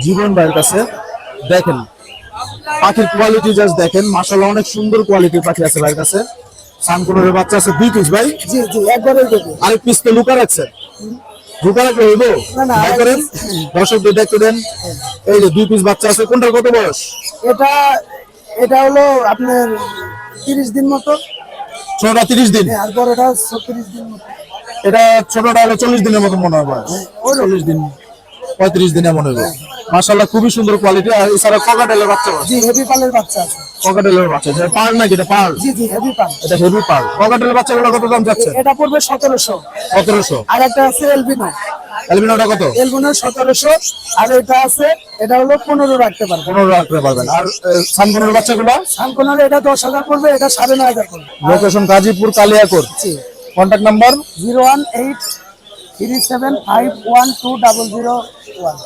জীবন ভাইয়ের কাছে দেখেন পাখির কোয়ালিটি জাস্ট দেখেন, মাশাআল্লাহ অনেক সুন্দর কোয়ালিটির পাখি আছে ভাইয়ের কাছে। সানকুনোরের বাচ্চা আছে 2 পিস ভাই। জি জি একবারে দেবো। আরেক পিস তো লুকা রাখছে, লুকা রাখলে হইব? না না ভাই করেন, দর্শকদের দেখতে দেন। এই যে 2 পিস বাচ্চা আছে, কোনটার কত বয়স? এটা এটা হলো আপনার 30 দিন মতো। ছোটটা 30 দিন, আর বড়টা 36 দিন মতো। এটা ছোটটা হলো 40 দিনের মতো মনে হয় বয়স। 40 দিন 35 দিনে মনে হয়। মাশাআল্লাহ খুবই সুন্দর কোয়ালিটি। আর এছাড়া ককাটেলের বাচ্চা আছে। জি হেভি পালের বাচ্চা আছে। ককাটেলের বাচ্চা এটা পার নাকি? এটা পার। জি জি হেভি পাল। এটা হেভি পার। ককাটেলের বাচ্চাগুলো কত দাম যাচ্ছে? এটা পড়বে 1700। 1700। আর একটা আছে এলবিনো। অ্যালবিনোটা কত? এলবিনো 1700। আর এটা আছে, এটা হলো 15 রাখতে পারবেন। 15 রাখতে পারবেন। আর সানকনের বাচ্চাগুলো? সানকোনার এটা 10,000 পড়বে, এটা 9,500 পড়বে। লোকেশন গাজীপুর কালিয়াকোট। জি কন্টাক্ট নাম্বার 01837512001।